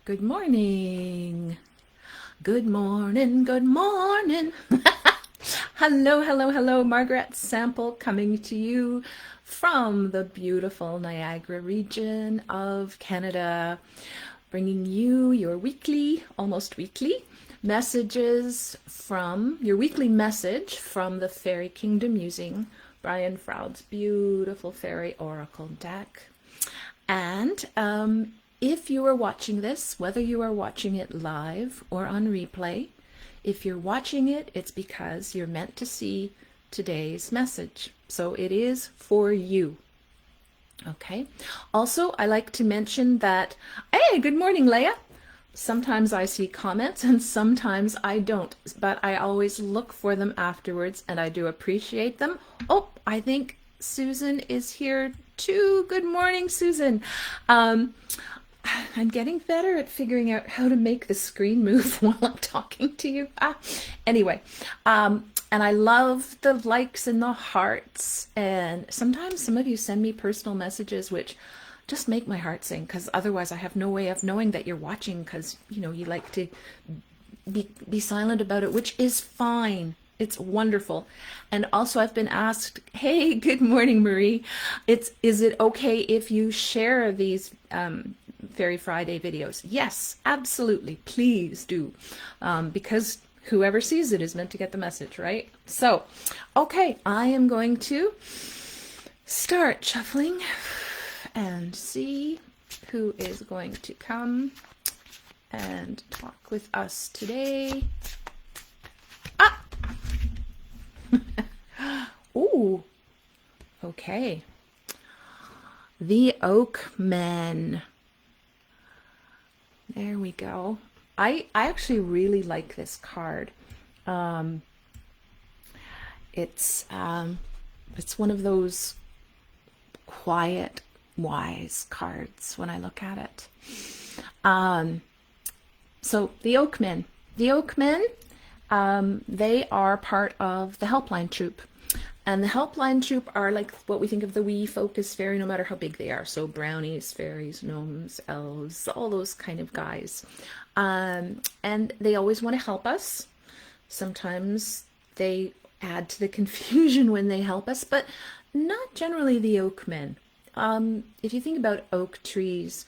Good morning. Good morning. Good morning. Hello, hello, hello. Margaret Sample coming to you from the beautiful Niagara region of Canada, bringing you your weekly, almost weekly, messages from your weekly message from the Fairy Kingdom using Brian Froud's beautiful fairy oracle deck. And if you are watching this, whether you are watching it live or on replay, if you're watching it, it's because you're meant to see today's message. So it is for you. Okay. Also, I like to mention that, hey, good morning, Leah. Sometimes I see comments and sometimes I don't, but I always look for them afterwards and I do appreciate them. Oh, I think Susan is here too. Good morning, Susan. I'm getting better at figuring out how to make the screen move while I'm talking to you. Anyway, and I love the likes and the hearts. And sometimes some of you send me personal messages, which just make my heart sing, because otherwise I have no way of knowing that you're watching, because you like to be silent about it, which is fine. It's wonderful. And also I've been asked, hey, good morning, Marie. Is it okay if you share these Fairy Friday videos? Yes, absolutely. Please do. Because whoever sees it is meant to get the message, right? So, okay, I am going to start shuffling and see who is going to come and talk with us today. Ah! Ooh, okay. The Oakmen. There we go. I actually really like this card. It's one of those quiet, wise cards when I look at it. So the Oakmen. The Oakmen, they are part of the Helpline Troop. And the Helpline Troop are like what we think of the wee folk as fairy, no matter how big they are. So brownies, fairies, gnomes, elves, all those kind of guys. And they always want to help us. Sometimes they add to the confusion when they help us, but not generally the Oakmen. If you think about oak trees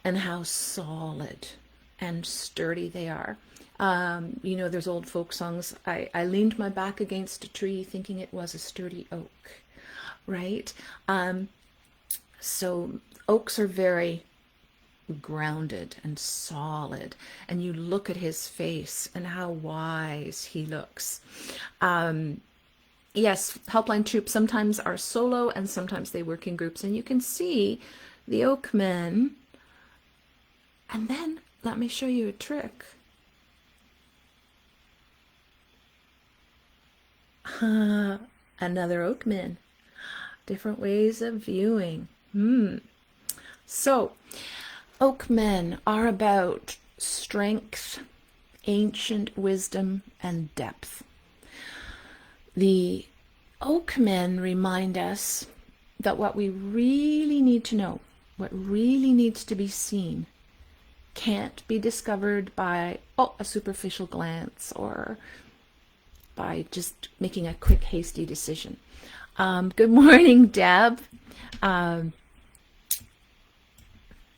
and how solid and sturdy they are, there's old folk songs. I leaned my back against a tree thinking it was a sturdy oak, right? So oaks are very grounded and solid, and you look at his face and how wise he looks. Yes, Helpline Troops sometimes are solo and sometimes they work in groups, and you can see the Oakmen. And then let me show you a trick. Another Oakman. Different ways of viewing. So, Oakmen are about strength, ancient wisdom, and depth. The Oakmen remind us that what we really need to know, what really needs to be seen, can't be discovered by a superficial glance or by just making a quick, hasty decision. Good morning, Deb.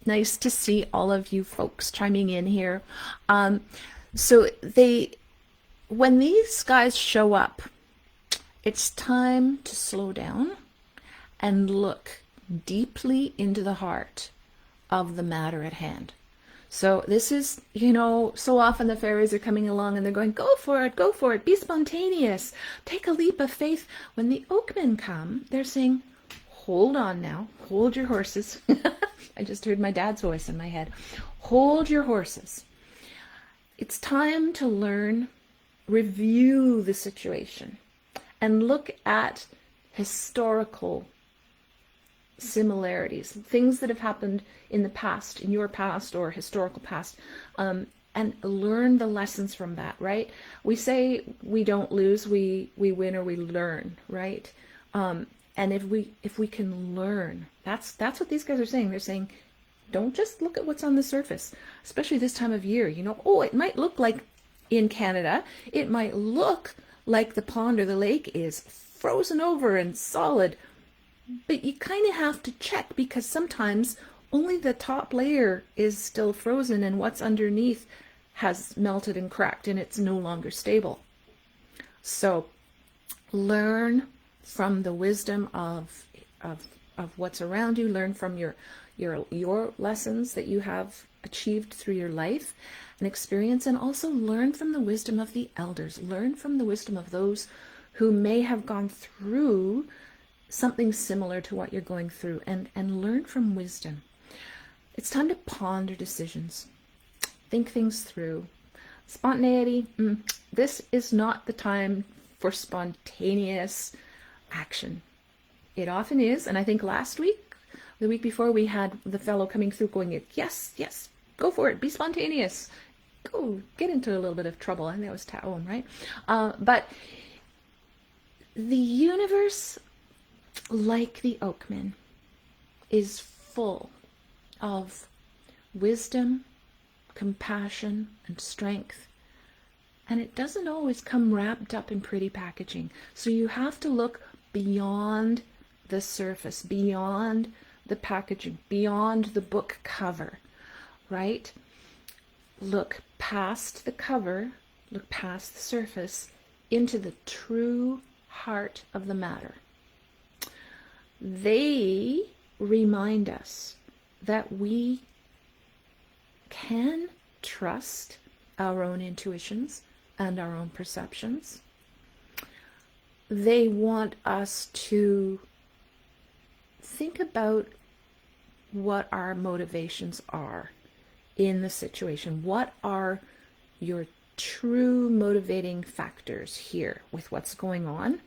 Nice to see all of you folks chiming in here. So when these guys show up, it's time to slow down and look deeply into the heart of the matter at hand. So this is, so often the fairies are coming along and they're going, go for it, be spontaneous, take a leap of faith. When the Oakmen come, they're saying, hold on now, hold your horses. I just heard my dad's voice in my head. Hold your horses. It's time to learn, review the situation, and look at historical similarities, things that have happened in the past, in your past or historical past, and learn the lessons from that, right? We say we don't lose, we win or we learn, right? And if we can learn, that's what these guys are saying. They're saying Don't just look at what's on the surface, especially this time of year. You know, oh, it might look like in Canada, it might look like the pond or the lake is frozen over and solid, but you kind of have to check because sometimes only the top layer is still frozen and what's underneath has melted and cracked and it's no longer stable. So learn from the wisdom of what's around you. Learn from your lessons that you have achieved through your life and experience, and also learn from the wisdom of the elders. Learn from the wisdom of those who may have gone through something similar to what you're going through, and learn from wisdom. It's time to ponder decisions. Think things through. Spontaneity, this is not the time for spontaneous action. It often is, and I think last week, the week before, we had the fellow coming through going, yes, yes, go for it, be spontaneous. Go get into a little bit of trouble. I think that was Taoam, right? But the universe, like the Oakman, is full of wisdom, compassion, and strength. And it doesn't always come wrapped up in pretty packaging. So you have to look beyond the surface, beyond the packaging, beyond the book cover, right? Look past the cover, look past the surface, into the true heart of the matter. They remind us that we can trust our own intuitions and our own perceptions. They want us to think about what our motivations are in the situation. What are your true motivating factors here with what's going on?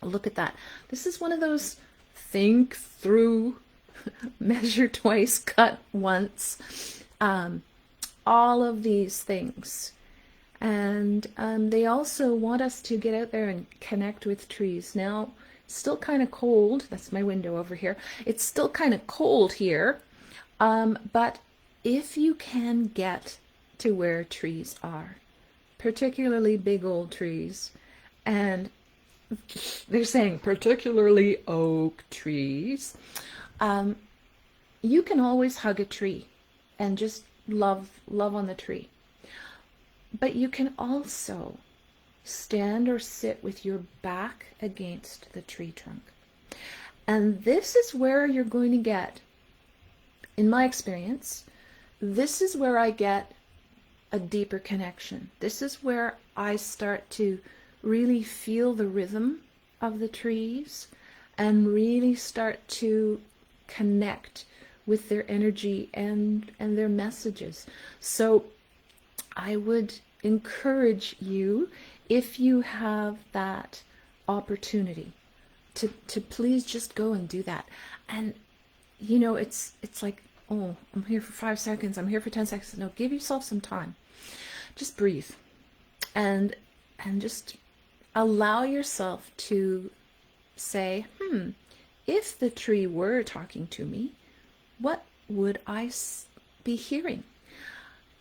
Look at that. This is one of those think through, measure twice, cut once, all of these things. And they also want us to get out there and connect with trees. Now, it's still kind of cold. That's my window over here. It's still kind of cold here. But if you can get to where trees are, particularly big old trees, and they're saying particularly oak trees, you can always hug a tree and just love on the tree. But you can also stand or sit with your back against the tree trunk. And this is where you're going to get, in my experience, this is where I get a deeper connection. This is where I start to really feel the rhythm of the trees and really start to connect with their energy and their messages. So I would encourage you, if you have that opportunity, to please just go and do that. And you know, it's like, oh, I'm here for 5 seconds, I'm here for 10 seconds. No, give yourself some time. Just breathe and just allow yourself to say, if the tree were talking to me, what would I be hearing?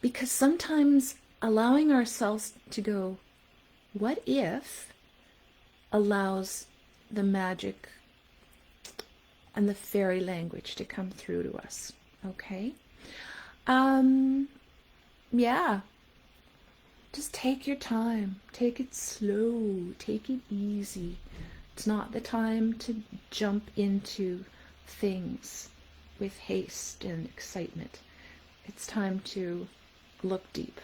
Because sometimes allowing ourselves to go, what if, allows the magic and the fairy language to come through to us. Okay? Yeah. Just take your time. Take it slow. Take it easy. It's not the time to jump into things with haste and excitement. It's time to look deep.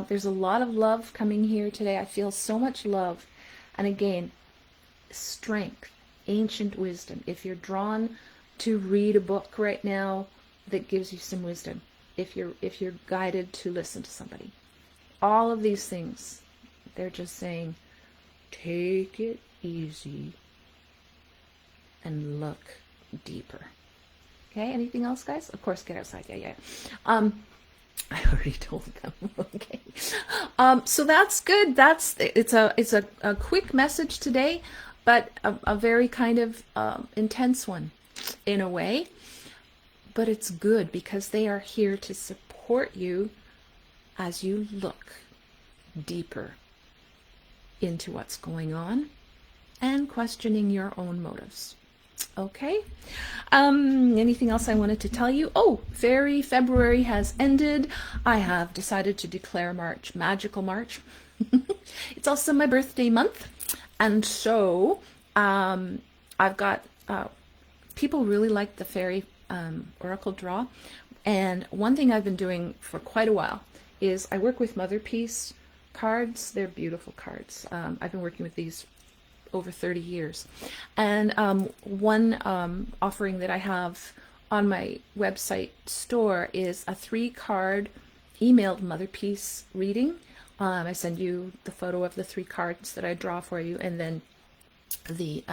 There's a lot of love coming here today. I feel so much love. And again, strength, ancient wisdom. If you're drawn to read a book right now that gives you some wisdom, if you're guided to listen to somebody, all of these things, they're just saying, take it easy and look deeper. Okay, anything else, guys? Of course, get outside. Yeah. I already told them. Okay. So that's good. It's a quick message today, but a very kind of intense one in a way. but it's good because they are here to support you as you look deeper into what's going on and questioning your own motives. Okay. Anything else I wanted to tell you? Oh, Faery February has ended. I have decided to declare March Magical March. It's also my birthday month. And so I've got people really like the Faery Oracle draw. And one thing I've been doing for quite a while is I work with Mother Peace cards. They're beautiful cards. I've been working with these over 30 years. And one offering that I have on my website store is a 3-card emailed Mother Peace reading. I send you the photo of the 3 cards that I draw for you and then the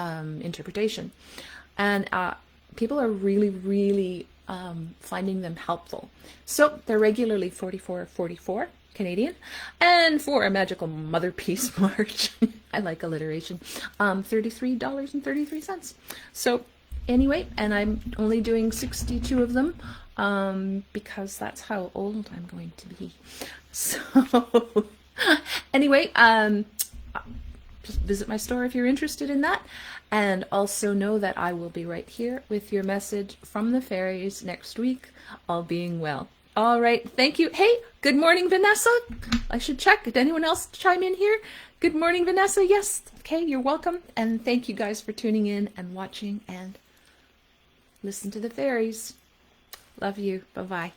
interpretation. And people are really finding them helpful. So they're regularly $44.44 Canadian, and for a magical Mother Peace March, I like alliteration, $33.33. So anyway, and I'm only doing 62 of them because that's how old I'm going to be. So anyway, visit my store if you're interested in that, and also know that I will be right here with your message from the fairies next week, all being well. All right, thank you. Hey, good morning, Vanessa. I should check. Did anyone else chime in here? Good morning, Vanessa. Yes. Okay, you're welcome. And thank you guys for tuning in and watching and listen to the fairies. Love you. Bye-bye.